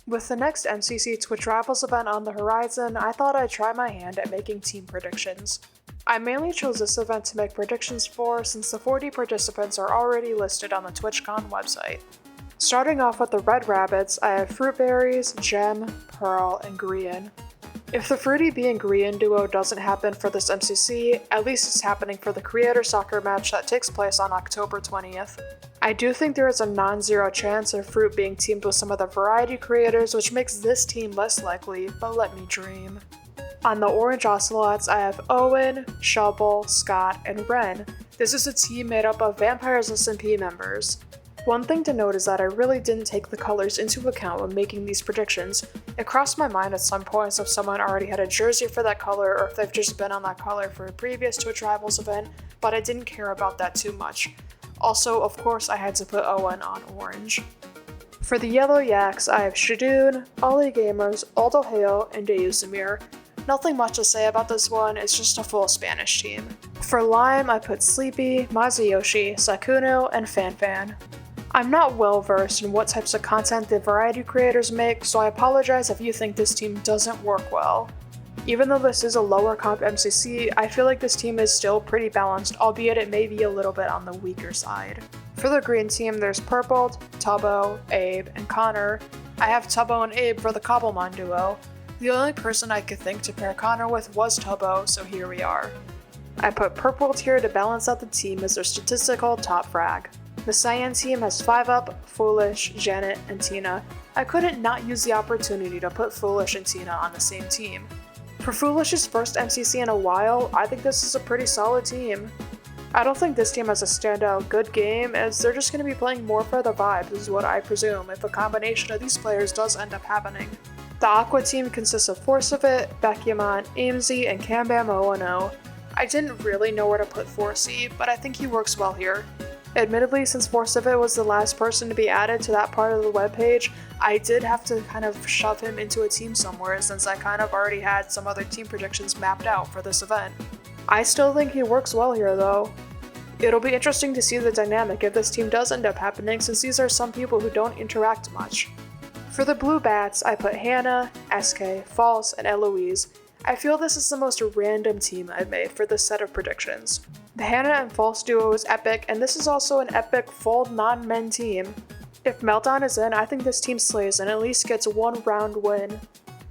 With the next MCC Twitch Rivals event on the horizon, I thought I'd try my hand at making team predictions. I mainly chose this event to make predictions for since the 40 participants are already listed on the TwitchCon website. Starting off with the Red Rabbits, I have Fruit Berries, Gem, Pearl, and Grian. If the Fruity Bee and Grian duo doesn't happen for this MCC, at least it's happening for the Creator Soccer match that takes place on October 20th. I do think there is a non-zero chance of Fruit being teamed with some of the variety creators, which makes this team less likely, but let me dream. On the Orange Ocelots, I have Owen, Shovel, Scott, and Ren. This is a team made up of Vampires SMP members. One thing to note is that I really didn't take the colors into account when making these predictions. It crossed my mind at some points if someone already had a jersey for that color or if they've just been on that color for a previous Twitch Rivals event, but I didn't care about that too much. Also, of course, I had to put Owen on orange. For the Yellow Yaks, I have Shadoon, Ollie Gamers, Aldaheo, and Deusumir. Nothing much to say about this one, it's just a full Spanish team. For Lime, I put Sleepy, Masayoshi, Sakuno, and Fanfan. I'm not well versed in what types of content the variety creators make, so I apologize if you think this team doesn't work well. Even though this is a lower comp MCC, I feel like this team is still pretty balanced, albeit it may be a little bit on the weaker side. For the green team, there's Purple, Tubbo, Abe, and Connor. I have Tubbo and Abe for the Cobblemon duo. The only person I could think to pair Connor with was Tubbo, so here we are. I put Purple here to balance out the team as their statistical top frag. The Cyan team has 5UP, Foolish, Janet, and Tina. I couldn't not use the opportunity to put Foolish and Tina on the same team. For Foolish's first MCC in a while, I think this is a pretty solid team. I don't think this team has a standout good game, as they're just going to be playing more for the vibes is what I presume if a combination of these players does end up happening. The Aqua team consists of Forcevit, Bekyamon, Aimsy, and Cambam 0-0. I didn't really know where to put Forcey, but I think he works well here. Admittedly, since Forcevit was the last person to be added to that part of the webpage, I did have to kind of shove him into a team somewhere since I kind of already had some other team predictions mapped out for this event. I still think he works well here though. It'll be interesting to see the dynamic if this team does end up happening since these are some people who don't interact much. For the Blue Bats, I put Hannah, SK, False, and Eloise. I feel this is the most random team I've made for this set of predictions. The Hannah and False duo is epic, and this is also an epic full non-men team. If Meltdown is in, I think this team slays and at least gets one round win.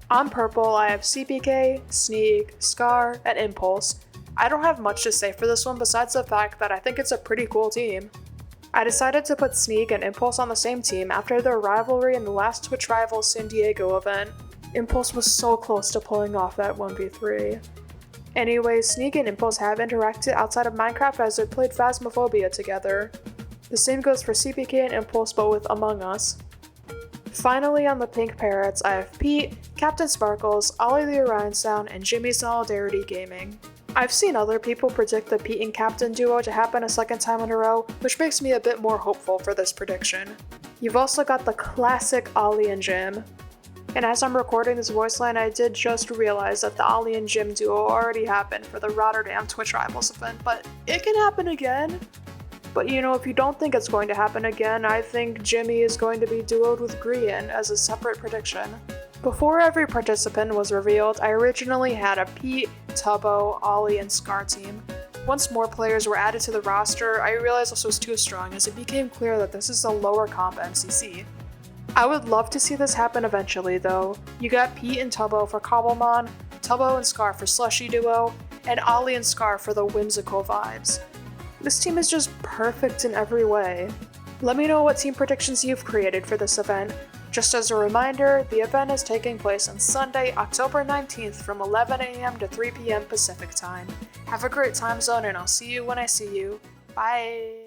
On Purple, I have CPK, Sneak, Scar, and Impulse. I don't have much to say for this one besides the fact that I think it's a pretty cool team. I decided to put Sneak and Impulse on the same team after their rivalry in the last Twitch Rivals San Diego event. Impulse was so close to pulling off that 1v3. Anyways, Sneak and Impulse have interacted outside of Minecraft as they played Phasmophobia together. The same goes for CPK and Impulse but with Among Us. Finally on the Pink Parrots, I have Pete, Captain Sparkles, Ollie the Orion Sound, and Jimmy Solidarity Gaming. I've seen other people predict the Pete and Captain duo to happen a second time in a row, which makes me a bit more hopeful for this prediction. You've also got the classic Ollie and Jim. And as I'm recording this voice line, I did just realize that the Ollie and Jim duo already happened for the Rotterdam Twitch Rivals event, but it can happen again. But you know, if you don't think it's going to happen again, I think Jimmy is going to be duoed with Grian as a separate prediction. Before every participant was revealed, I originally had a Pete, Tubbo, Ollie, and Scar team. Once more players were added to the roster, I realized this was too strong as it became clear that this is a lower comp MCC. I would love to see this happen eventually though. You got Pete and Tubbo for Cobblemon, Tubbo and Scar for Slushy Duo, and Ollie and Scar for the whimsical vibes. This team is just perfect in every way. Let me know what team predictions you've created for this event. Just as a reminder, the event is taking place on Sunday, October 19th from 11 AM to 3 PM Pacific time. Have a great time zone and I'll see you when I see you. Bye!